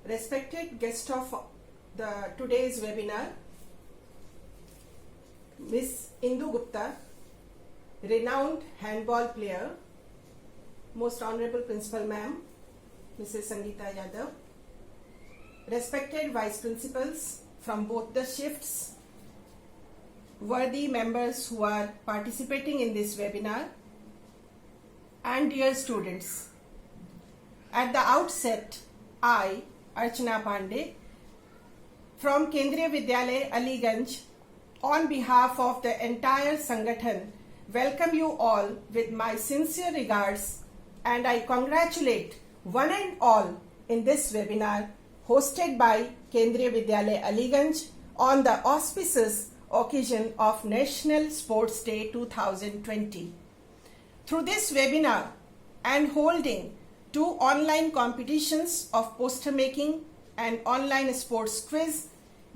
Respected guest of today's webinar, Miss Indu Gupta, renowned handball player, Most Honorable Principal Ma'am, Mrs. Sangeeta Yadav, respected Vice Principals from both the shifts, worthy members who are participating in this webinar, and dear students. At the outset, I, Archana Pandey, from Kendriya Vidyalaya Aliganj, on behalf of the entire Sangathan, welcome you all with my sincere regards, and I congratulate one and all in this webinar hosted by Kendriya Vidyalaya Aliganj on the auspicious occasion of National Sports Day 2020. Through this webinar and holding 2 online competitions of poster making and online sports quiz,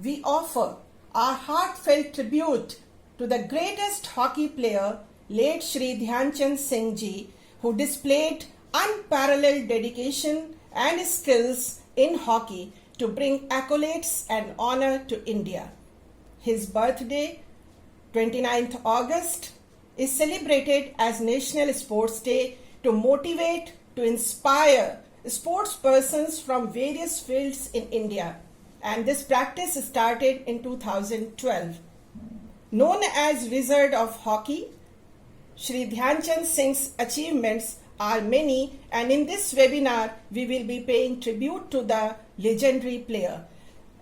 we offer our heartfelt tribute to the greatest hockey player, late Shri Dhyan Chand Singh Ji, who displayed unparalleled dedication and skills in hockey to bring accolades and honor to India. His birthday, 29th August, is celebrated as National Sports Day to motivate, to inspire sports persons from various fields in India. And this practice started in 2012. Known as Wizard of Hockey, Shri Dhyan Chand Singh's achievements are many, and in this webinar we will be paying tribute to the legendary player.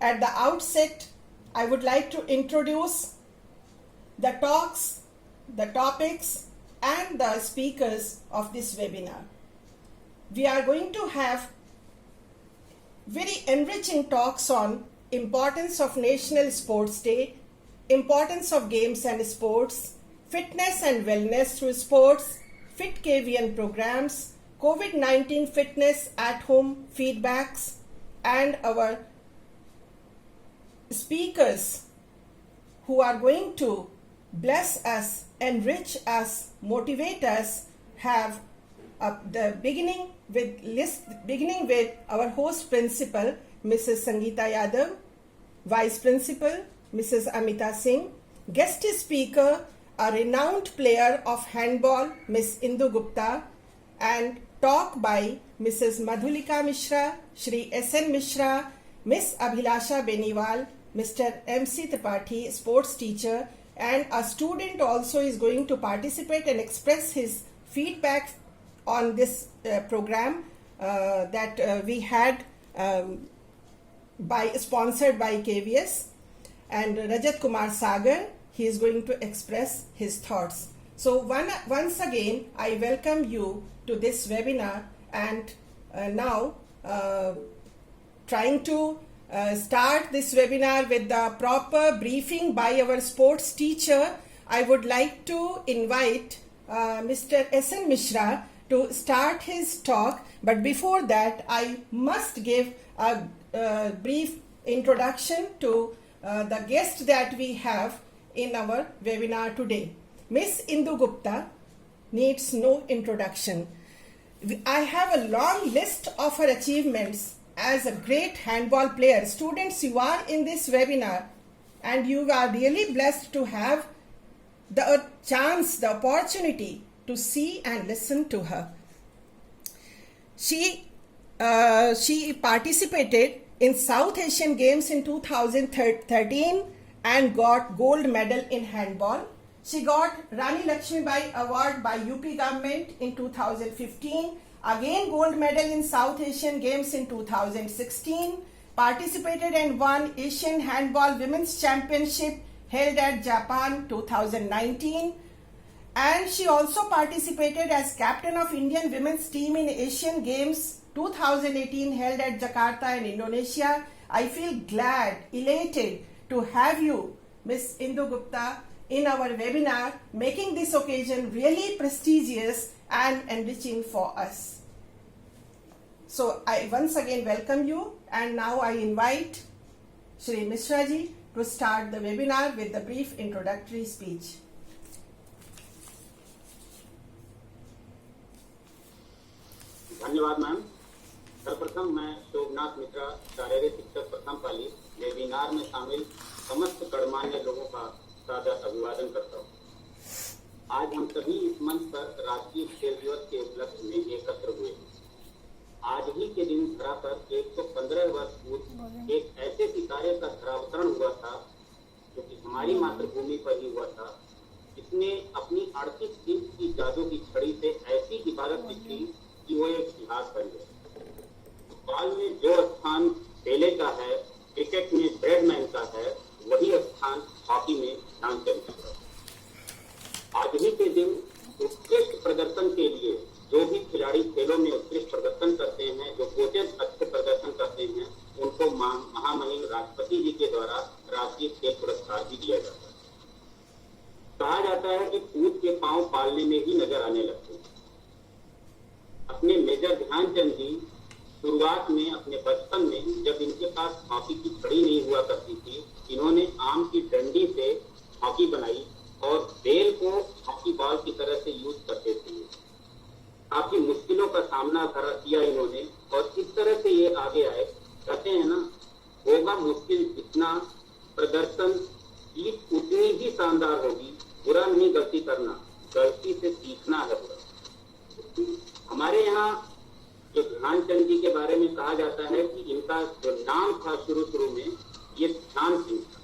At the outset, I would like to introduce the talks, the topics, and the speakers of this webinar. We are going to have very enriching talks on importance of National Sports Day, importance of games and sports, fitness and wellness through sports, Fit KVN programs, COVID-19 fitness at home feedbacks, and our speakers who are going to bless us, enrich us, motivate us, have beginning with our host principal, Mrs. Sangeeta Yadav, Vice Principal, Mrs. Amita Singh, guest speaker, a renowned player of handball, Miss Indu Gupta, and talk by Mrs. Madhulika Mishra, Shri S.N. Mishra, Miss Abhilasha Beniwal, Mr. M.C. Tripathi, sports teacher, and a student also is going to participate and express his feedback on this program that we had sponsored by KVS, and Rajat Kumar Sagar, he is going to express his thoughts. So once again, I welcome you to this webinar, and now trying to start this webinar with the proper briefing by our sports teacher, I would like to invite Mr. S.N. Mishra to start his talk. But before that, I must give a brief introduction to the guest that we have in our webinar today. Miss Indu Gupta needs no introduction. I have a long list of her achievements as a great handball player. Students, you are in this webinar and you are really blessed to have the chance, the opportunity to see and listen to her. She participated in South Asian Games in 2013 and got gold medal in handball. She got Rani Lakshmibai Award by UP government in 2015, again gold medal in South Asian Games in 2016, participated and won Asian Handball Women's Championship held at Japan 2019, and she also participated as captain of Indian women's team in Asian Games 2018 held at Jakarta in Indonesia. I feel glad, elated to have you, Miss Indu Gupta, in our webinar, making this occasion really prestigious and enriching for us. So I once again welcome you, and now I invite Shri Mishra ji to start the webinar with the brief introductory speech. धन्यवाद ma'am. सर्वप्रथम मैं शोभनाथ मिश्रा, शारीरिक शिक्षक प्रथम पाली, webinar में शामिल समस्त गणमान्य लोगों का सादर अभिवादन करता हूँ। आज हम सभी इस मंच पर राष्ट्रीय खेल दिवस के उपलक्ष्य में एकत्र हुए हैं। आज ही के दिन धरा पर 115 वर्ष पूर्व एक ऐसे सितारे का धरावतरण हुआ था जो कि हमारी मातृभूमि पर ही हुआ था, जिसने अपनी 38 इंच की जादू की छड़ी से ऐसी इबादत की कि वो एक इतिहास बन गया। फुटबॉल में जो स्थान पेले का है, क्रिकेट में ब्रैडमैन का है, वही स्थान हॉकी में ध्यानचंद का है। आज ही के दिन उत्कृष्ट प्रदर्शन के लिए जो भी खिलाड़ी खेलों में उत्कृष्ट प्रदर्शन करते हैं, जो कोचेज अच्छे प्रदर्शन करते हैं, उनको महामहिम राष्ट्रपति जी के द्वारा राष्ट्रीय खेल पुरस्कार भी दिया जाता है। कहा जाता है कि कूद के पांव पालने में ही नजर आने लगते हैं। अपने मेजर ध्यानचंद जी शुरुआत में अपने बचपन में जब इनके पास हॉकी की छड़ी नहीं हुआ करती थी, इन्होंने आम की डंडी से हॉकी बनाई और बेल को हॉकी बॉल की तरह से यूज करते थे। काफी मुश्किलों का सामना किया इन्होंने और इस तरह से ये आगे आए। कहते हैं ना, होगा मुश्किल जितना, प्रदर्शन जीत उतनी ही शानदार होगी। बुरा नहीं गलती करना, गलती से सीखना है बुरा। हमारे यहाँ जो ध्यानचंद जी के बारे में कहा जाता है कि इनका जो नाम था शुरू में ये ध्यान सिंह था,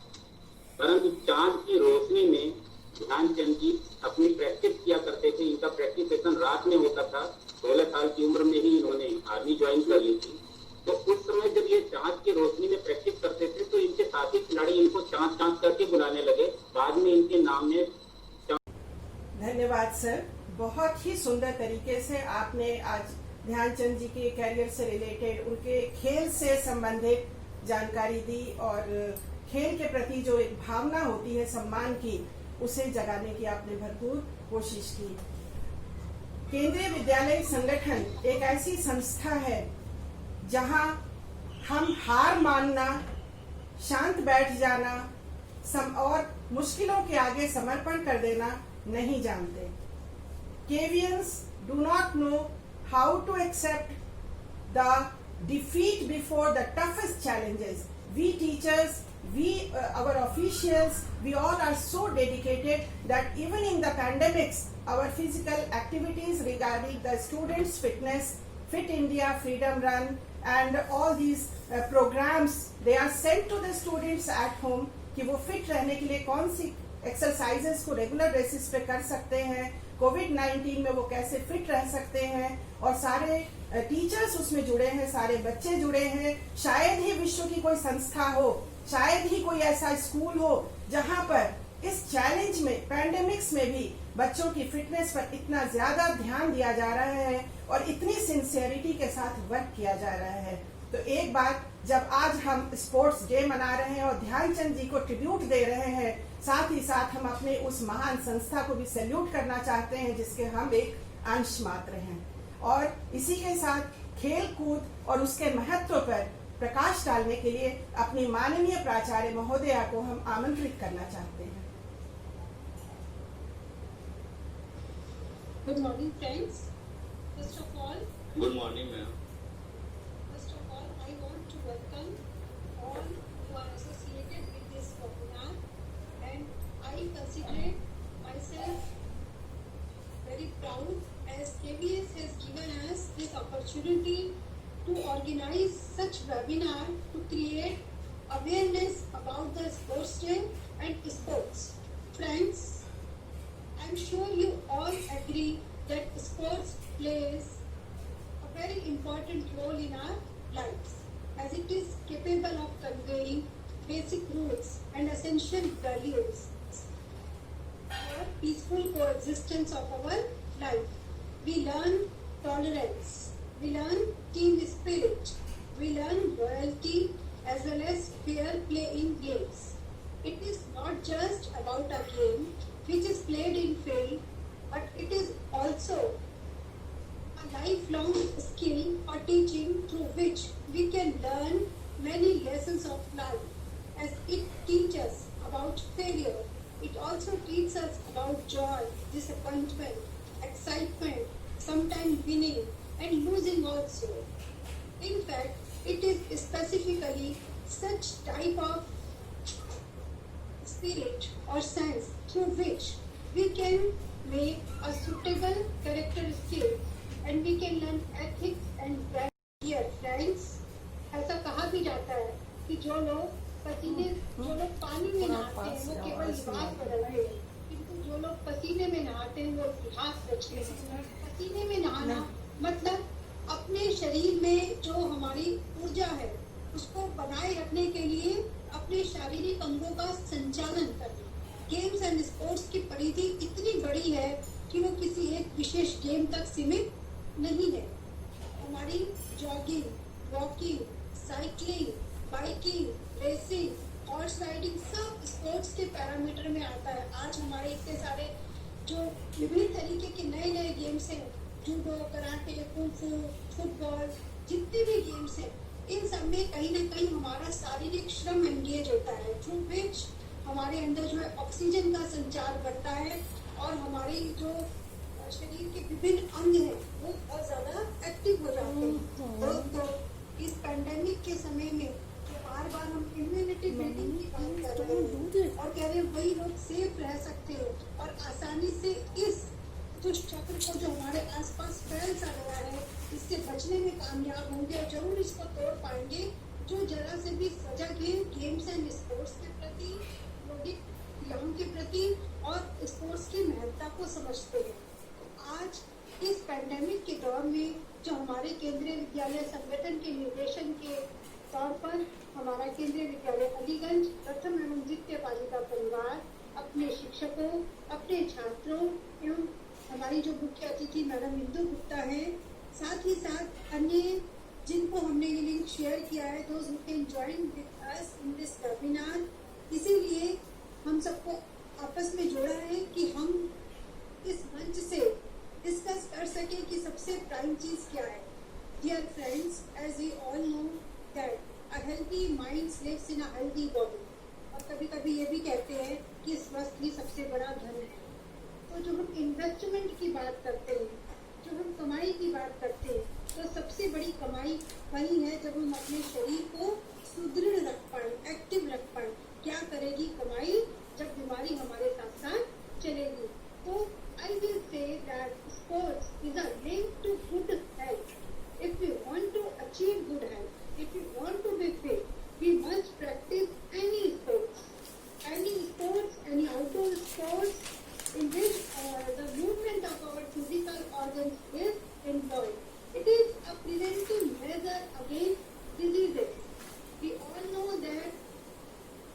परंतु चांद की रोशनी में ध्यानचंद जी अपनी प्रैक्टिस किया करते थे। इनका प्रैक्टिस सेशन रात में होता था। 16 साल की उम्र में ही इन्होंने आर्मी ज्वाइन कर ली थी। तो उस समय जब ये चांद की रोशनी में प्रैक्टिस करते थे तो इनके साथी खिलाड़ी इनको चांद चांद करके बुलाने लगे। बाद में इनके नाम में धन्यवाद सर, बहुत ही सुंदर तरीके से आपने आज ध्यानचंद जी के कैरियर से रिलेटेड, उनके खेल से संबंधित जानकारी दी और खेल के प्रति जो एक भावना होती है सम्मान की, उसे जगाने की आपने भरपूर कोशिश की। केंद्रीय विद्यालय संगठन एक ऐसी संस्था है जहां हम हार मानना, शांत बैठ जाना और मुश्किलों के आगे समर्पण कर देना नहीं जानते। KVNs do not know how to accept the defeat before the toughest challenges. We teachers, our officials, we all are so dedicated that even in the pandemics, our physical activities regarding the students' fitness, Fit India, Freedom Run, and all these programs, they are sent to the students at home कि वो fit रहने के लिए कौन सी exercises को regular basis पे कर सकते हैं, कोविड-19 में वो कैसे फिट रह सकते हैं, और सारे टीचर्स उसमें जुड़े हैं, सारे बच्चे जुड़े हैं। शायद ही विश्व की कोई संस्था हो, शायद ही कोई ऐसा स्कूल हो जहां पर इस चैलेंज में, पैंडेमिक्स में भी बच्चों की फिटनेस पर इतना ज्यादा ध्यान दिया जा रहा है और इतनी सिंसियरिटी के साथ वर्क किया जा रहा है। तो एक बात, जब आज हम स्पोर्ट्स डे मना रहे हैं और ध्यानचंद जी को ट्रिब्यूट दे रहे हैं, साथ ही साथ हम अपने उस महान संस्था को भी सैल्यूट करना चाहते हैं जिसके हम एक अंश मात्र हैं। और इसी के साथ खेल कूद और उसके महत्व पर प्रकाश डालने के लिए अपनी माननीय प्राचार्य महोदया को हम आमंत्रित करना चाहते हैं। Good morning, friends. First of all, good morning ma'am. first of all, I want to welcome all who are associated with this webinar, and I consider myself very proud as KBS has given us this opportunity to organize such webinar to create awareness about the sports day and sports. Friends, I'm sure you all agree that sports plays a very important role in our lives, as it is capable of conveying basic rules and essential values for peaceful coexistence of our life. We learn tolerance, we learn team spirit, we learn loyalty as well as fair play in games. It is not just about a game which is played in field, but it is also a lifelong skill or teaching through which we can learn many lessons of life, as it teaches about failure. It also teaches us about joy, disappointment, excitement, sometimes winning and losing also. In fact, it is specifically such type of spirit or sense through which we can make a suitable character skill and we can learn ethics and values. Dear friends, ऐसा कहा भी जाता है कि जो लोग पानी में नहाते हैं वो केवल लिबास बदलते हैं, किंतु जो लोग पसीने में नहाते हैं वो इतिहास रचते हैं। पसीने में नहाना मतलब अपने शरीर में जो हमारी ऊर्जा है उसको बनाए रखने के लिए अपने शारीरिक अंगों का संचालन करना। गेम्स एंड स्पोर्ट्स की परिधि इतनी बड़ी है कि वो किसी एक विशेष गेम तक सीमित नहीं है। हमारी jogging, walking, cycling, biking, racing, horse riding सब स्पोर्ट्स के पैरामीटर में आता है। आज हमारे इतने सारे जो विभिन्न तरीके के नए नए गेम्स हैं, जूडो, कराटे, कुंफू, फुटबॉल, जितने भी गेम्स हैं, इन सब में कहीं ना कहीं हमारा शारीरिक श्रम एंगेज होता है, थ्रू विच हमारे अंदर जो है ऑक्सीजन का संचार बढ़ता है और हमारी जो शरीर के विभिन्न अंग हैं वो बहुत ज्यादा एक्टिव हो जाते हैं। दोस्तों, इस पैंडेमिक के समय में बार बार हम इम्यूनिटी बिल्डिंग की बात कर रहे हैं और कह रहे हैं वही लोग सेफ रह सकते हैं और आसानी से इस दुष्चक्र को जो हमारे आसपास फैल सा गया है इससे बचने में कामयाब होंगे और जरूर इसको तोड़ पाएंगे जो जरा से भी सजग है गेम्स एंड स्पोर्ट्स के प्रति, यौगिक क्रियाओं के प्रति और स्पोर्ट्स की महत्ता को समझते हैं। आज इस पैंडेमिक के दौर में जो हमारे केंद्रीय विद्यालय संगठन के निर्देशन के तौर पर हमारा केंद्रीय विद्यालय अलीगंज प्रथम एवं द्वितीय बालिका परिवार अपने शिक्षकों, अपने छात्रों एवं हमारी जो मुख्य अतिथि मैडम इंदु गुप्ता है, साथ ही साथ अन्य जिनको हमने ये लिंक शेयर किया है, those who can join with us in this webinar, इसीलिए हम सबको आपस में जोड़ा है कि हम इस मंच से डिस्कस कर सके कि सबसे प्राइम चीज क्या है। Dear friends, as we all know that a healthy mind lives in a healthy body, और कभी कभी ये भी कहते हैं कि स्वस्थ ही सबसे बड़ा धन है। तो जो हम इन्वेस्टमेंट की बात करते हैं, जो हम कमाई की बात करते हैं, तो सबसे बड़ी कमाई वही है जब हम अपने शरीर को सुदृढ़ रख पाए, एक्टिव रख पाए। क्या करेगी कमाई जब बीमारी हमारे साथ साथ चलेगी। तो I will say that sports is a link to good health. If we want to achieve good health, if we want to be fit, we must practice any sports, any outdoor sports in which the movement of our physical organs is involved. It is a preventive measure against diseases. We all know that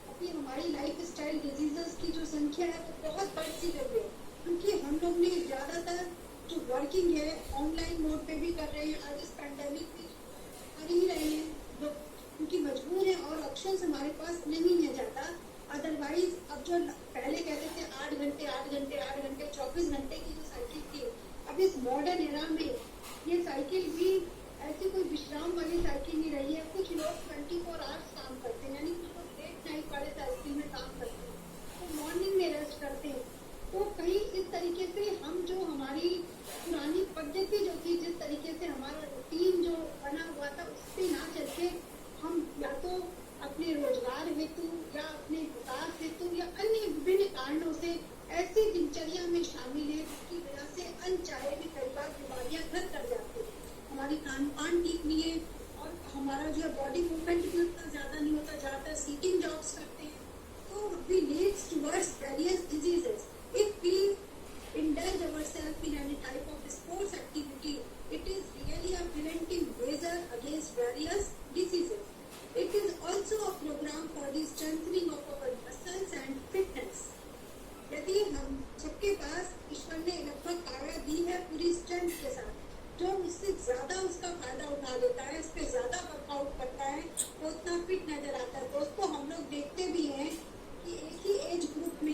अभी हमारी lifestyle diseases की जो संख्या है वो बहुत बढ़ती गई है, क्योंकि हम लोग ने ज्यादातर जो वर्किंग है ऑनलाइन मोड पे भी कर रहे हैं। आज इस पैंडेमिक में कर ही रहे हैं लोग, क्योंकि मजबूर है और ऑप्शंस हमारे पास नहीं है ज्यादा। अदरवाइज अब जो पहले कहते थे 8 घंटे 24 घंटे की जो साइकिल थी, अब इस मॉडर्न एरा में ये साइकिल भी ऐसी कोई विश्राम वाली साइकिल नहीं रही है। कुछ लोग 24 आवर्स काम करते हैं, यानी कुछ लोग लेट नाइट वाले साइकिल में काम करते हैं, तो मॉर्निंग में रेस्ट करते हैं। तो कहीं इस तरीके से हम जो हमारी पुरानी पद्धति जो थी, जिस तरीके से हमारा रूटीन जो बना हुआ था, उस पर ना चल के हम या तो अपने रोजगार हेतु या अपने विकास हेतु या अन्य विभिन्न कारणों से ऐसी दिनचर्या में शामिल है जिसकी वजह से अनचाहे भी कई बार बीमारियां घर कर जाती है। हमारी खान पान ठीक नहीं है और हमारा जो बॉडी मूवमेंट भी उतना ज्यादा नहीं होता, ज्यादातर सीटिंग जॉब्स करते हैं, तो we leads towards various diseases. If we indulge ourselves in any type of sports activity, it is really a preventive measure against various diseases. It is also a program for the strengthening of our muscles and fitness. यदि हम सबके पास ईश्वर ने लगभग काया दी है पूरी strength के साथ, जो उससे ज्यादा उसका फायदा उठा लेता है, उस पर ज्यादा वर्कआउट करता है, तो उतना फिट नजर आता है। दोस्तों, हम लोग देखते भी हैं कि एक ही एज ग्रुप में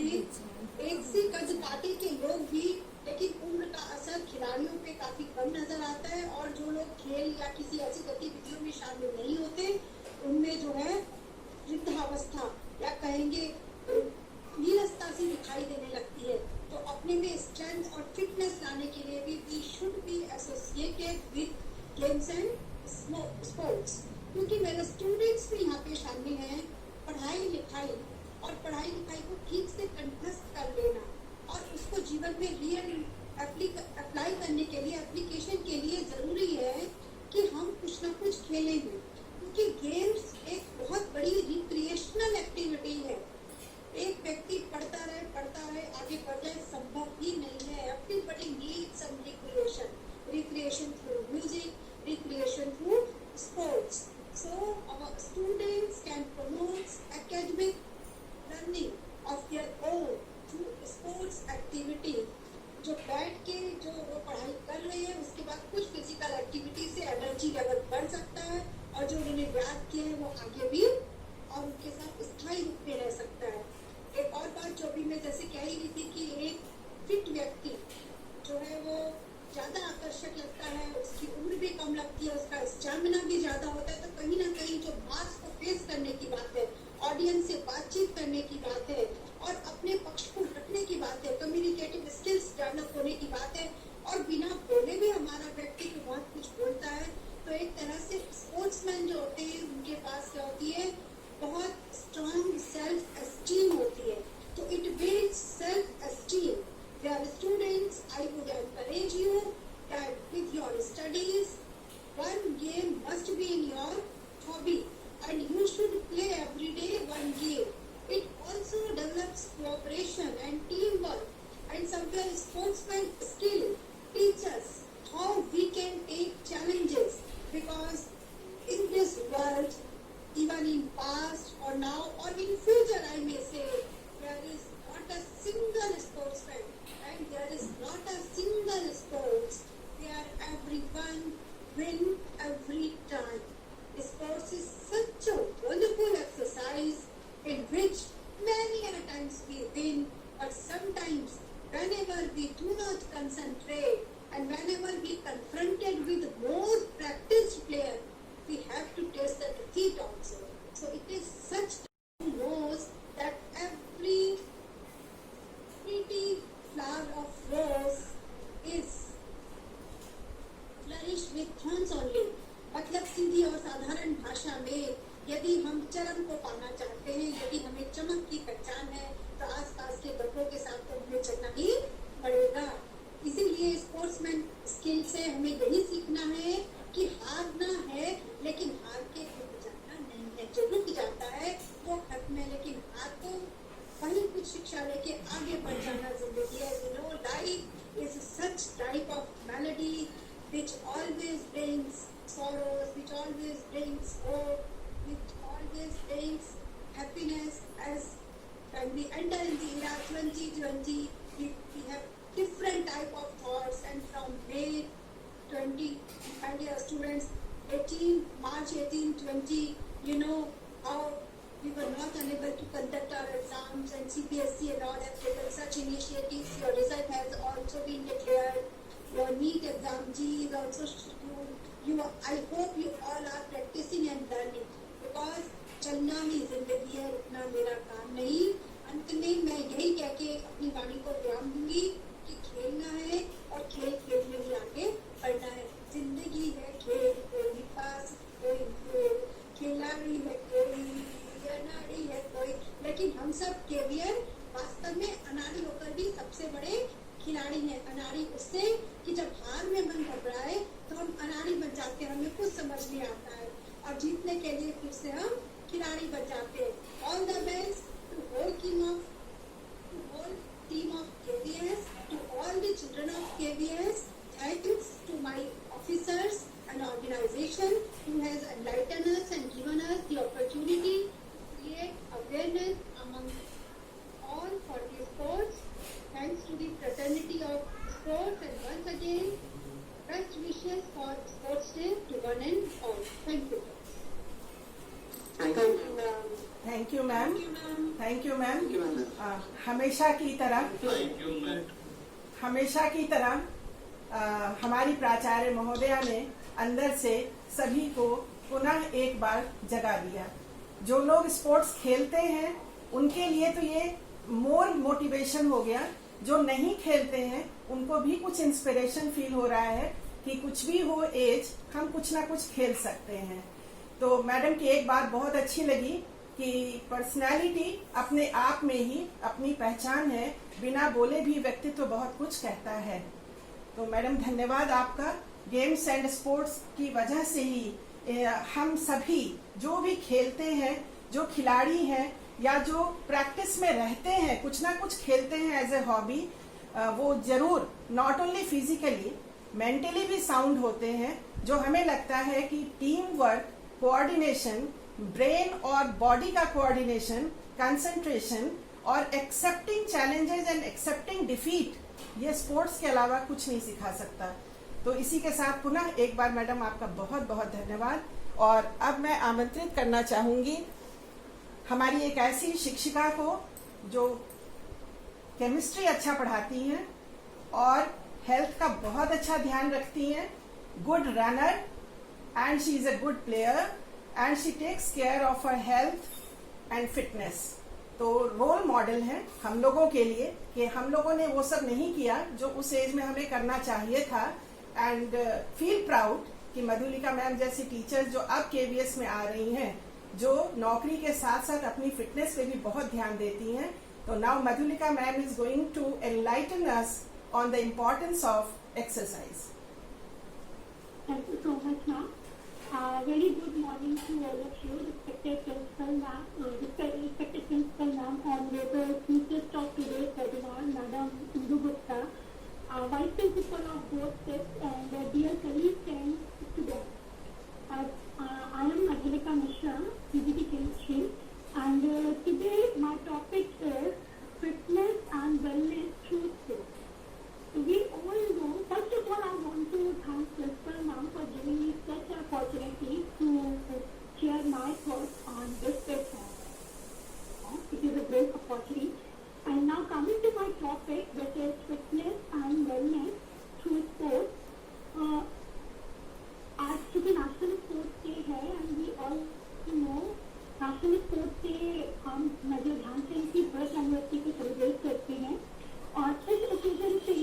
एक सी कद काटे के लोग भी, लेकिन उम्र का असर खिलाड़ियों पे काफी कम नजर आता है, और जो लोग खेल या किसी ऐसी गतिविधियों में शामिल नहीं होते, उनमें जो है वृद्धावस्था या कहेंगे नीरसता सी दिखाई देने लगती है। तो अपने में स्ट्रेंथ और फिटनेस लाने के लिए भी we should be associated with games and sports, क्योंकि मेरे स्टूडेंट्स भी यहाँ पे शामिल हैं। पढ़ाई लिखाई और पढ़ाई लिखाई को ठीक से कंठस्थ कर लेना और उसको जीवन में रियल अप्लाई करने के लिए, एप्लीकेशन के लिए जरूरी है कि हम कुछ ना कुछ खेलेंगे, क्योंकि गेम्स एक बहुत बड़ी रिक्रिएशनल एक्टिविटी है। एक व्यक्ति पढ़ता रहे आगे बढ़ जाए संभव ही नहीं है। Everybody needs some recreation through music, recreation through sports. So our students can promote academic learning of their own through sports activity. जो बैठ के जो वो पढ़ाई कर रहे हैं उसके बाद कुछ फिजिकल एक्टिविटी से एनर्जी लेवल बढ़ सकता है और जो उन्होंने याद किया है वो आगे भी और उनके साथ स्थायी रूप में रह सकता है। एक और बात जो भी मैं जैसे कह ही रही थी कि एक फिट व्यक्ति जो है वो ज्यादा आकर्षक लगता है, उसकी उम्र भी कम लगती है, उसका स्टैमिना भी ज्यादा होता है। तो कहीं ना कहीं जो मास को फेस करने की बात है, ऑडियंस से बातचीत करने की बात है और अपने पक्ष को रखने की बात है, कम्युनिकेटिव स्किल्स डेवलप होने की बात है और बिना बोले भी हमारा व्यक्ति को बहुत कुछ बोलता है। तो एक तरह से स्पोर्ट्समैन जो होते हैं उनके पास क्या होती है, बहुत स्ट्रॉन्ग सेल्फ एस्टीम होती है। तो it builds self esteem. Dear students, I would encourage you that with your studies, one game must be in your hobby and you should play every day one game. It also develops cooperation and teamwork, and somewhere sportsman skill teach us how we can take challenges, because in this world, even in past or now or in future, I may say, there is not a single sportsman and there is not a single sports where everyone win every time. Sports is such a wonderful exercise in which many a times we win, but sometimes whenever we do not concentrate and whenever we confronted with more practiced player, we have to taste the defeat also. So it is such knows that every pretty flower of rose is flourish with thorns only. मतलब सीधी और साधारण भाषा में यदि हम चरम को पाना चाहते हैं, यदि हमें चमक की पहचान है, तो आसपास के गड्ढों के साथ तो हमें चलना ही पड़ेगा। इसीलिए स्पोर्ट्समैन स्किल से हमें यही सीखना है कि हारना है लेकिन हार के रुक जाना नहीं है। जो रुक जाता है वो खत्म है, लेकिन हार को वही कुछ शिक्षा लेके आगे बढ़ जाना जिंदगी है। You know, life is such type of melody which always brings sorrows, which always brings hope, which always brings happiness. As when we enter in the year 2020, we have different type of thoughts, and from May 20, my dear students, March 18, 20, you know how we were not unable to conduct our exams, and CBSE and all have taken such initiatives. Your result has also been declared. Your NEET exam G is also scheduled. I hope you all are practicing and learning, because चलना ही जिंदगी है, रुकना मेरा काम नहीं। अंत में मैं यही कह के अपनी वाणी को विराम दूंगी कि खेलना है और खेल खेल में ही आगे बढ़ना है। जिंदगी है खेल, कोई पास कोई खेल, खिलाड़ी है कोई, अनाड़ी है कोई, लेकिन हम सब केवियर वास्तव में अनाड़ी होकर भी सबसे बड़े खिलाड़ी हैं। अनाड़ी उससे कि जब हार में मन घबराए तो हम अनाड़ी बन जाते हैं, हमें कुछ समझ नहीं आता है, और जीतने के लिए फिर से हम खिलाड़ी बन जाते हैं। All the best to whole team of KVS, to all the children of KVS. Thanks to my officers and organization who has enlightened us and given us the opportunity to create awareness among all for the sports. Thanks to the fraternity of sports, and once again, best wishes for Sports Day to one and all. Thank you. Thank you ma'am. Thank you ma'am. हमेशा की तरह हमारी प्राचार्य महोदया ने अंदर से सभी को पुनः एक बार जगा दिया। जो लोग स्पोर्ट्स खेलते हैं उनके लिए तो ये मोर मोटिवेशन हो गया, जो नहीं खेलते हैं उनको भी कुछ इंस्पिरेशन फील हो रहा है कि कुछ भी हो एज, हम कुछ ना कुछ खेल सकते हैं। तो मैडम की एक बात बहुत अच्छी लगी कि पर्सनालिटी अपने आप में ही अपनी पहचान है, बिना बोले भी व्यक्तित्व बहुत कुछ कहता है। तो मैडम धन्यवाद आपका। गेम्स एंड स्पोर्ट्स की वजह से ही हम सभी जो भी खेलते हैं, जो खिलाड़ी हैं या जो प्रैक्टिस में रहते हैं, कुछ ना कुछ खेलते हैं एज ए हॉबी, वो जरूर नॉट ओनली फिजिकली मेंटली भी साउंड होते हैं। जो हमें लगता है कि टीम वर्क, कोऑर्डिनेशन, ब्रेन और बॉडी का कोऑर्डिनेशन, कंसंट्रेशन और accepting challenges and accepting defeat, ये स्पोर्ट्स के अलावा कुछ नहीं सिखा सकता। तो इसी के साथ पुनः एक बार मैडम आपका बहुत बहुत धन्यवाद। और अब मैं आमंत्रित करना चाहूंगी हमारी एक ऐसी शिक्षिका को जो केमिस्ट्री अच्छा पढ़ाती हैं और हेल्थ का बहुत अच्छा ध्यान रखती हैं, good runner and she is a good player and she takes care of her health and fitness. तो रोल मॉडल है हम लोगों के लिए कि हम लोगों ने वो सब नहीं किया जो उस एज में हमें करना चाहिए था। एंड फील प्राउड कि मधुलिका मैम जैसी टीचर्स जो अब केवीएस में आ रही हैं, जो नौकरी के साथ साथ अपनी फिटनेस पे भी बहुत ध्यान देती हैं। तो now Madhulika ma'am is going to enlighten us on the importance of exercise. Thank you so much, ma'am. Very good morning to all of you, respected principal ma'am, respected principal ma'am, honorable teachers of today's webinar, Madam Indu Gupta, Vice Principal of both SIPs, and dear colleagues and students. I am Madhulika Mishra, PGT Chemistry, and today my topic is fitness and wellness through sports. We all know, first of all, I want to thank Principal Ma'am for giving me such an opportunity to share my thoughts on this platform. It is a great opportunity. And now coming to my topic, which is fitness and wellness through sports. आज चूँकि national sports day है, and we all know national sports day हम major Dhyanchand की birth anniversary को celebrate करते हैं। और इस ओकेजन पे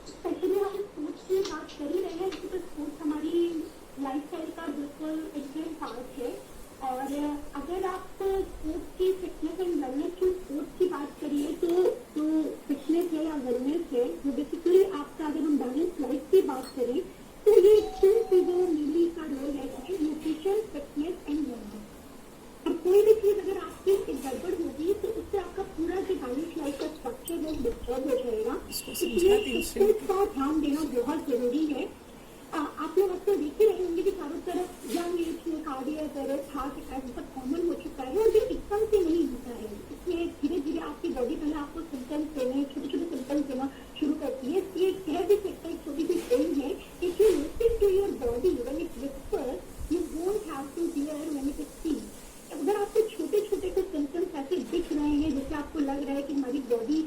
स्पेशली हम स्पोर्ट्स की बात कर ही रहे हैं, क्योंकि स्पोर्ट्स हमारी लाइफस्टाइल का बिल्कुल इंपॉर्टेंट पार्ट है। और अगर आप स्पोर्ट्स की फिटनेस एंड वेलनेस की स्पोर्ट्स की बात करिए तो जो फिटनेस है या वेलनेस है, जो बेसिकली आपका अगर हम बैलेंस लाइफ की बात करें तो ये तीन चीजों मेनली का रोल है, न्यूट्रिशन, फिटनेस एंड वेलनेस। और कोई भी चीज अगर आपकी एक गड़बड़ होगी तो उससे आपका पूरा जो बैलेंस लाइफ का स्ट्रक्चर वो डिस्टर्ब हो जाएगा। इसलिए फिटनेस का ध्यान देना बहुत जरूरी है। आप लोग अक्सर देखते रहे होंगे कि चारों तरफ यंग एज में कार्डियक अरेस्ट, हार्ट अटैक बहुत कॉमन हो चुका है, और ये एकदम से नहीं होता है। इसमें धीरे धीरे आपकी बॉडी पहले आपको सिम्टम्स देने, छोटे छोटे सिम्टम्स देना शुरू करती है। ये कह भी सकते हैं छोटी सी ट्रेन है, if you listen to your body when it whispers you won't have to hear when it speaks. अगर आपको छोटे छोटे कुछ सिम्टम्स ऐसे दिख रहे हैं जैसे आपको लग रहा है कि हमारी बॉडी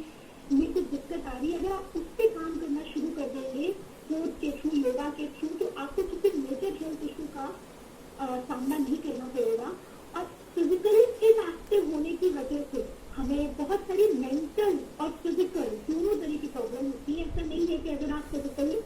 में कुछ दिक्कत आ रही है, अगर आप उस पर काम करना शुरू कर देंगे स्पोर्ट्स के थ्रू, योगा के थ्रू, तो आपको किसी मेजर हेल्थ इशू का सामना नहीं करना पड़ेगा। और फिजिकली इनएक्टिव होने की वजह से हमें बहुत सारी मेंटल और फिजिकल दोनों तरह की प्रॉब्लम होती है। ऐसा नहीं है कि अगर आप फिजिकली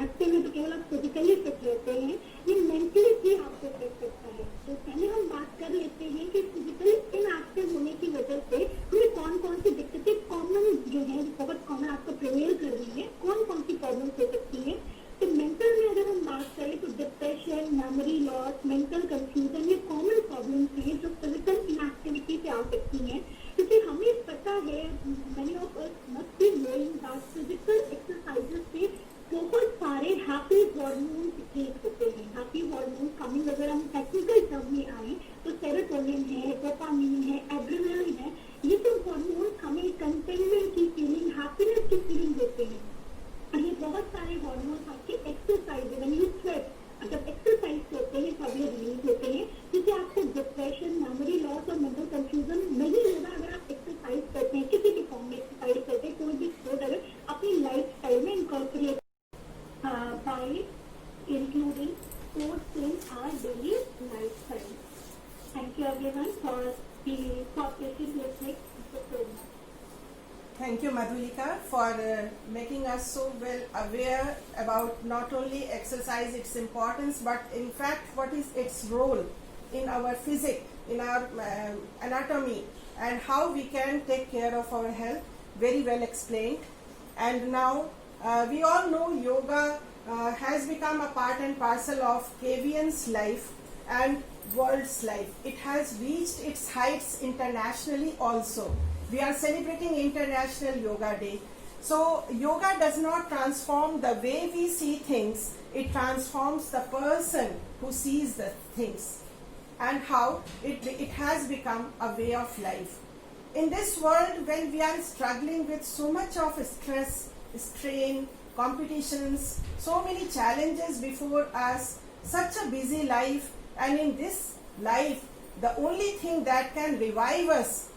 एक्टिव है तो केवल आप फिजिकली फिट रहते हैं, ये मेंटली भी आपको फिट करता है। तो पहले हम बात कर लेते हैं कि फिजिकली इनएक्टिव होने की वजह से हमें कौन कौन सी दिक्कतें कॉमन जो है, बहुत कॉमन आपको प्रिवेल कर रही है, कौन कौन सी प्रॉब्लम हो सकती है। तो मेंटल में अगर हम बात करें तो depression, memory loss, mental confusion, ये कॉमन प्रॉब्लम्स हैं जो फिजिकल इनएक्टिविटी से आ सकती हैं। क्योंकि हमें पता है, many of us must be knowing that physical exercises से बहुत सारे हैप्पी हार्मोन सिक्रेट होते हैं। हैप्पी हार्मोन कमिंग, अगर हम टेक्निकल टर्म में आए तो सेरोटोनिन है, डोपामिन है, एड्रेनलिन है, ये सब हार्मोन हमें कंटेनमेंट की फीलिंग, हैप्पीनेस की फीलिंग देते हैं। और ये बहुत सारे हार्मोन्स आपके एक्सरसाइज, व्हेन यू स्वेट, जब एक्सरसाइज करते हैं तब ये रिलीज होते हैं, जिससे आपको डिप्रेशन, मेमोरी लॉस और मेंटल कंफ्यूजन नहीं होगा। अगर आप एक्सरसाइज करते हैं, किसी भी फॉर्म में एक्सरसाइज करते हैं, कोई भी स्पोर्ट अगर अपनी लाइफ स्टाइल में incorporate by including sports in our daily life style. Thank you everyone for the cooperation with me. Thank you, Madhulika, for for making us so well aware about not only exercise, its importance, but in fact what is its role in our physics, in our anatomy, and how we can take care of our health. Very well explained. And now we all know yoga has become a part and parcel of KVN's life and world's life. It has reached its heights internationally also. We are celebrating International Yoga Day. So yoga does not transform the way we see things, it transforms the person who sees the things, and how it has become a way of life. In this world, when we are struggling with so much of stress, strain, competitions, so many challenges before us, such a busy life, and in this life, the only thing that can revive us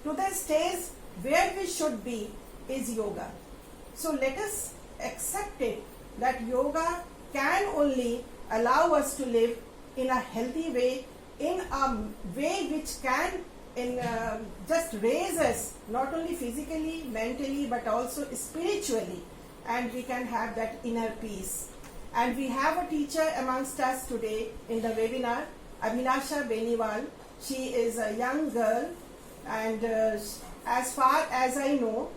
to the stage where we should be is yoga. So let us accept it that yoga can only allow us to live in a healthy way, in a way which can just raise us not only physically, mentally, but also spiritually, and we can have that inner peace. And we have a teacher amongst us today in the webinar, Abhinasha Beniwal. She is a young girl, and as far as I know,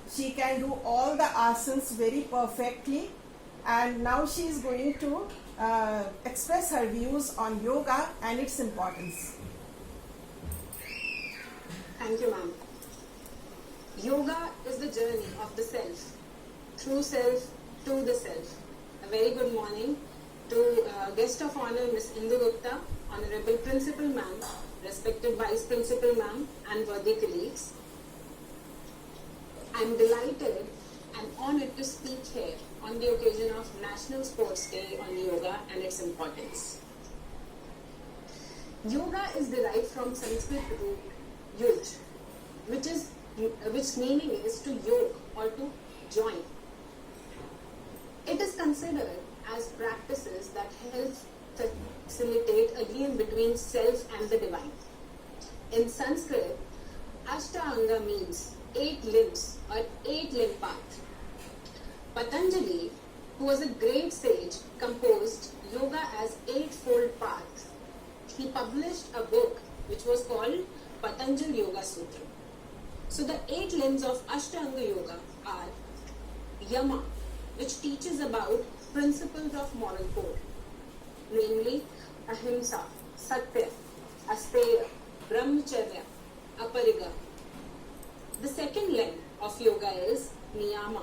she can do all the asanas very perfectly, and now she is going to express her views on yoga and its importance. Thank you, ma'am. Yoga is the journey of the self, through self to the self. A very good morning to guest of honor, Ms. Indu Gupta, Honorable Principal Ma'am, respected Vice Principal Ma'am, and worthy colleagues. I am delighted and honored to speak here on the occasion of National Sports Day on yoga and its importance. Yoga is derived from Sanskrit root yuj, which meaning is to yoke or to join. It is considered as practices that help facilitate a union between self and the divine. In Sanskrit, Ashtanga means 8 limbs or 8-limb path. Patanjali, who was a great sage, composed yoga as 8-fold path. He published a book which was called Patanjali Yoga Sutra. So the 8 limbs of Ashtanga Yoga are Yama, which teaches about principles of moral code, namely Ahimsa, Satya, Asteya, Brahmacharya, Apariga. The second leg of yoga is Niyama,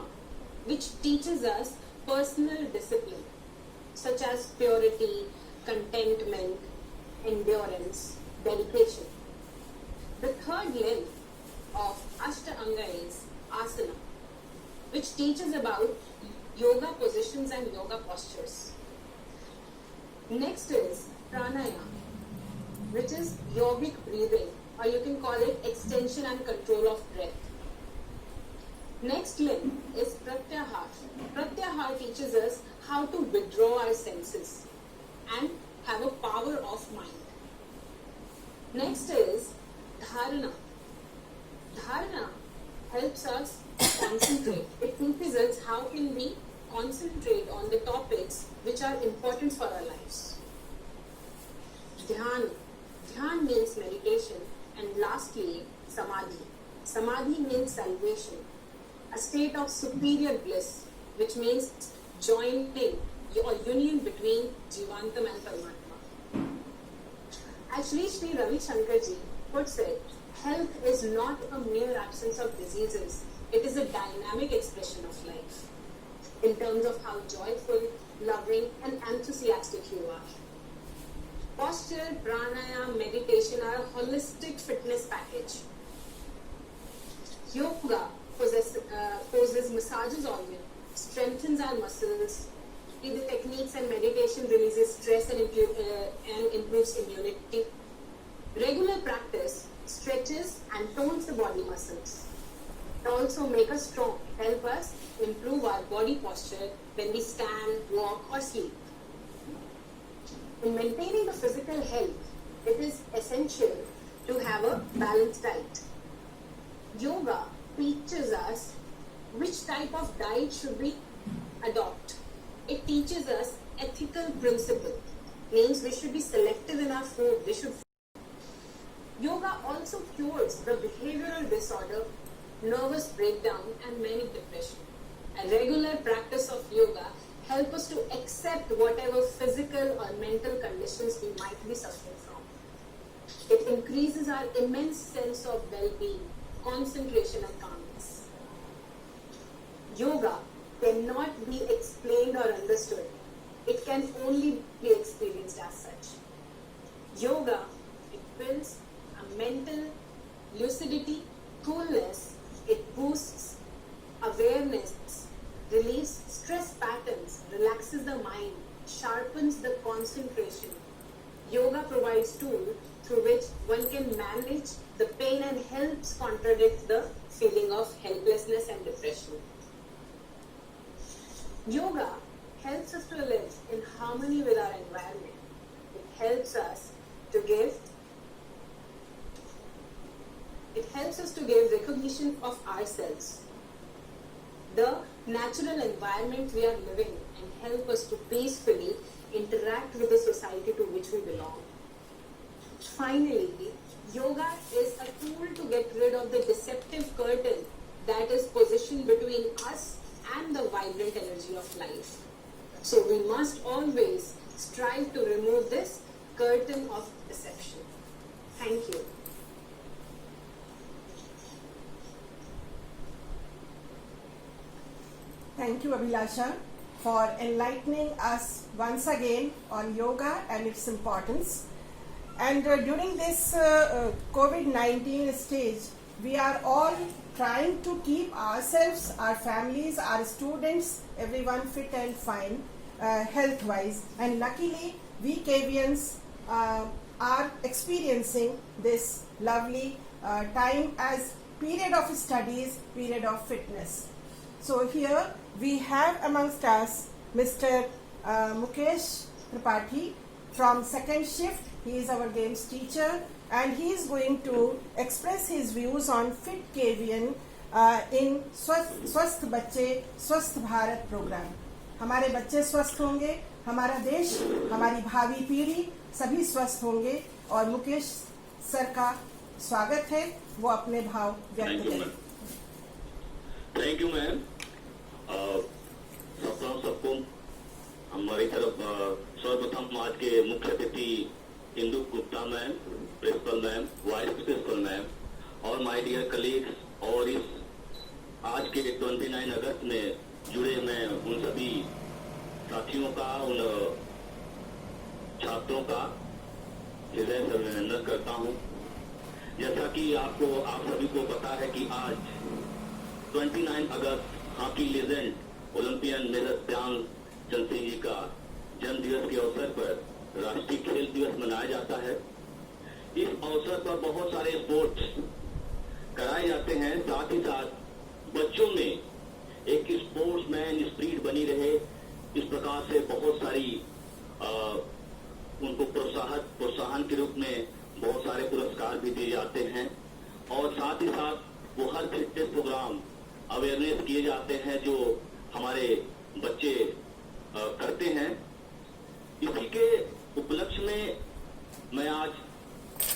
which teaches us personal discipline, such as purity, contentment, endurance, dedication. The third limb of Ashtanga is Asana, which teaches about yoga positions and yoga postures. Next is Pranayama, which is yogic breathing, or you can call it extension and control of breath. Next limb is Pratyahar. Pratyahar teaches us how to withdraw our senses and have a power of mind. Next is Dharana. Dharana helps us concentrate. It teaches us how can we concentrate on the topics which are important for our lives. Dhyan. Dhyan means meditation. And lastly, Samadhi. Samadhi means salvation, a state of superior bliss, which means joining or union between Jivantam and Paramatma. Actually, Sri Ravi Shankar ji puts it, health is not a mere absence of diseases. It is a dynamic expression of life in terms of how joyful, loving, and enthusiastic you are. Posture, pranayama, meditation are a holistic fitness package. Yoga poses massages organ, strengthens our muscles. The techniques and meditation releases stress and improves immunity. Regular practice stretches and tones the body muscles. It also make us strong, help us improve our body posture when we stand, walk, or sleep. In maintaining the physical health, it is essential to have a balanced diet. Yoga teaches us which type of diet should we adopt. It teaches us ethical principle, means we should be selective in our food. Yoga also cures the behavioral disorder, nervous breakdown and manic depression. A regular practice of yoga helps us to accept whatever physical or mental conditions we might be suffering from. It increases our immense sense of well-being, concentration and calmness. Yoga cannot be explained or understood. It can only be experienced as such. Yoga, it builds a mental lucidity, coolness, it boosts awareness, relieves stress patterns, relaxes the mind, sharpens the concentration. Yoga provides tools through which one can manage the pain and helps contradict the feeling of helplessness and depression. Yoga helps us to live in harmony with our environment. It helps us to give recognition of ourselves, the natural environment we are living in, and help us to peacefully interact with the society to which we belong. Finally, yoga is a tool to get rid of the deceptive curtain that is positioned between us and the vibrant energy of life. So we must always strive to remove this curtain of deception. Thank you. Thank you, Abhilasha, for enlightening us once again on yoga and its importance. And during this COVID-19 stage, we are all trying to keep ourselves, our families, our students, everyone fit and fine health-wise. And luckily, we Kavians are experiencing this lovely time as period of studies, period of fitness. So here we have amongst us Mr. Mukesh Tripathi from second shift. He is our games teacher and he is going to express his views on Fit Kavian in स्वस्थ बच्चे स्वस्थ Bharat programme. हमारे बच्चे स्वस्थ होंगे, हमारा देश, हमारी भावी पीढ़ी सभी स्वस्थ होंगे और मुकेश सर का स्वागत है, वो अपने भाव व्यक्त करें. Thank you ma'am. सबको हमारी तरफ सर्वप्रथम आज के मुख्य अतिथि Indu Gupta ma'am, principal ma'am, vice principal ma'am और माय डियर कलीग्स और इस आज के 29 अगस्त में जुड़े मैं उन सभी साथियों का, उन छात्रों का हृदय से अभिनंदन करता हूं. जैसा कि आप सभी को पता है कि आज 29 अगस्त hockey legend Olympian major Dhyanchand Singh ji का जन्म दिवस के अवसर पर राष्ट्रीय खेल दिवस मनाया जाता है. इस अवसर पर बहुत सारे स्पोर्ट्स कराए जाते हैं. साथ ही साथ बच्चों में एक स्पोर्ट्समैन स्पिरिट बनी रहे, इस प्रकार से बहुत सारी उनको प्रोत्साहन के रूप में बहुत सारे पुरस्कार भी दिए जाते हैं. और साथ ही साथ वो हर फिटनेस प्रोग्राम अवेयरनेस किए जाते हैं जो हमारे बच्चे करते हैं. इसी के उपलक्ष्य में मैं आज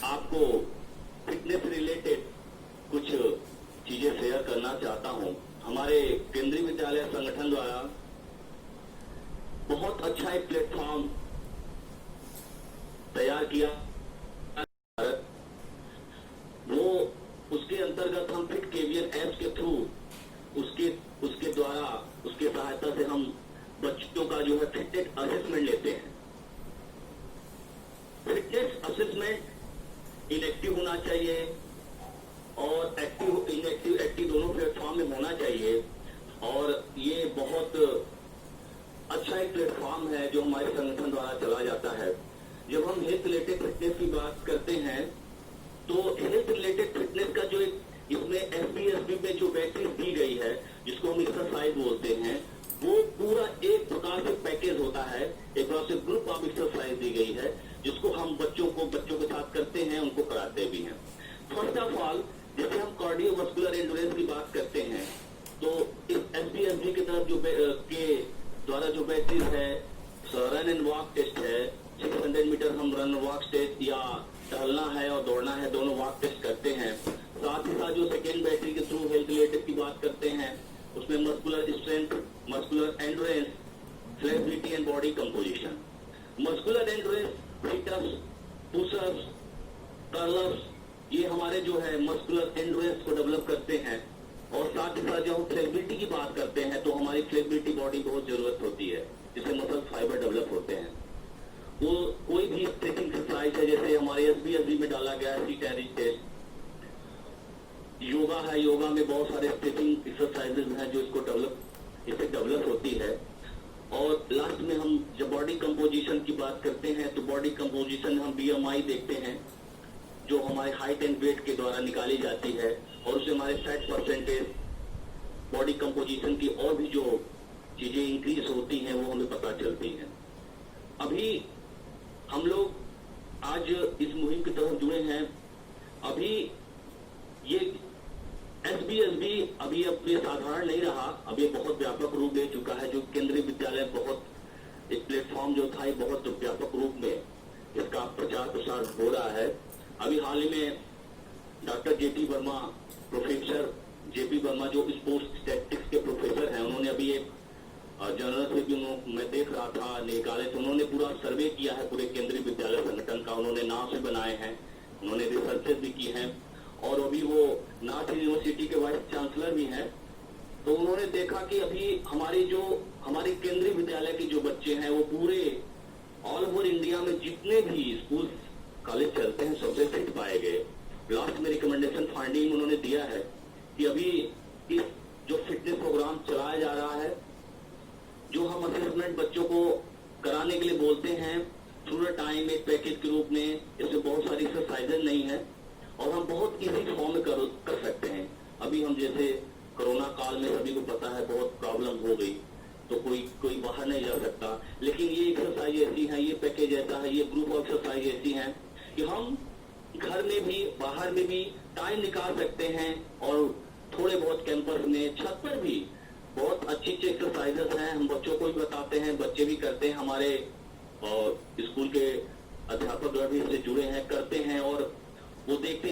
आपको फिटनेस रिलेटेड कुछ चीजें शेयर करना चाहता हूं. हमारे केंद्रीय विद्यालय संगठन द्वारा बहुत अच्छा एक प्लेटफॉर्म तैयार किया. वो उसके अंतर्गत हम फिट केवियन ऐप्स के थ्रू उसके द्वारा उसके सहायता से हम बच्चों का जो है फिटनेस असेसमेंट लेते हैं. फिटनेस असेसमेंट इनएक्टिव होना चाहिए और एक्टिव दोनों प्लेटफॉर्म में होना चाहिए. और ये बहुत अच्छा एक प्लेटफॉर्म है जो हमारे संगठन द्वारा चला जाता है. जब हम हेल्थ रिलेटेड फिटनेस की बात करते हैं तो हेल्थ रिलेटेड फिटनेस का जो एक इसमें एसपीएसबी पे जो वैक्सीन दी गई है, जिसको हम एक्सरसाइज बोलते हैं, वो पूरा एक प्रकार से पैकेज होता है. एक प्रकार से ग्रुप ऑफ एक्सरसाइज दी गई है जिसको हम बच्चों के साथ करते हैं, उनको कराते भी हैं. फर्स्ट ऑफ ऑल, जैसे हम कार्डियोवास्कुलर एंडोरेंस की बात करते हैं तो के द्वारा जो बैटरीज है, रन एंड वॉक टेस्ट है, 600 मीटर हम रन वॉक टेस्ट या टहलना है और दौड़ना है, दोनों वॉक टेस्ट करते हैं। साथ ही साथ जो सेकेंड बैटरी के थ्रू हेल्थ रिलेटेड की बात करते हैं, उसमें muscular strength, muscular endurance, flexibility and body composition. Muscular endurance, situps, pushups, curlups, ये हमारे जो है मस्कुलर एंड्योरेंस को डेवलप करते हैं। और साथ ही साथ जब हम फ्लेक्सिबिलिटी की बात करते हैं तो हमारी फ्लेक्सिबिलिटी बॉडी बहुत जरूरत होती है, जिससे मसल फाइबर डेवलप होते हैं। वो कोई भी स्ट्रेचिंग एक्सरसाइज है, जैसे हमारे एसबीएसबी में डाला गया है sit and reach test, yoga है, योगा में बहुत सारे स्ट्रेचिंग एक्सरसाइजेज हैं जो इससे डेवलप होती है। और लास्ट में हम जब बॉडी कंपोजिशन की बात करते हैं तो बॉडी कंपोजिशन में हम बीएमआई देखते हैं, जो हमारे हाइट एंड वेट के द्वारा निकाली जाती है, और उससे हमारे फैट परसेंटेज, बॉडी कंपोजिशन की और भी जो चीजें इंक्रीज होती हैं वो हमें पता चलती हैं। अभी हम लोग आज इस मुहिम की तरफ जुड़े हैं। अभी ये एसबीएसबी अभी अब ये साधारण नहीं रहा, अब ये बहुत व्यापक रूप ले चुका है। जो केंद्रीय विद्यालय बहुत एक प्लेटफॉर्म जो था, ये बहुत व्यापक रूप में इसका प्रचार प्रसार हो रहा है। अभी हाल ही में doctor JP Verma, professor JP Verma जो स्पोर्ट्स स्टैटिस्टिक्स के प्रोफेसर हैं, उन्होंने अभी एक जर्नल से भी मैं देख रहा था निकाले, तो उन्होंने पूरा सर्वे किया है पूरे केंद्रीय विद्यालय संगठन का। उन्होंने नाम से बनाए हैं, उन्होंने रिसर्चेस भी की हैं, और अभी वो नाथ यूनिवर्सिटी के वाइस चांसलर भी हैं। तो उन्होंने देखा कि अभी हमारे केंद्रीय विद्यालय के जो बच्चे हैं वो पूरे ऑल ओवर इंडिया में जितने भी स्कूल कॉलेज चलते हैं सबसे फिट पाए गए। लास्ट में रिकमेंडेशन फाइंडिंग उन्होंने दिया है कि अभी इस जो फिटनेस प्रोग्राम चलाया जा रहा है, जो हम असेसमेंट बच्चों को कराने के लिए बोलते हैं थ्रू द टाइम एक पैकेज के रूप में, इसमें बहुत सारी एक्सरसाइजेज नहीं है और हम बहुत इजी फॉर्म में कर सकते हैं। अभी हम जैसे कोरोना काल में सभी को पता है बहुत प्रॉब्लम हो गई, तो कोई बाहर नहीं जा सकता, लेकिन ये एक्सरसाइज ऐसी है, ये पैकेज ऐसा है, ये ग्रुप ऑफ एक्सरसाइज ऐसी है कि हम घर में भी बाहर में भी टाइम निकाल सकते हैं। और थोड़े बहुत कैंपस में, छत पर भी बहुत अच्छी अच्छी एक्सरसाइजेस हैं, हम बच्चों को भी बताते हैं, बच्चे भी करते हैं, हमारे और स्कूल के अध्यापक भी इससे जुड़े हैं, करते हैं और वो देखते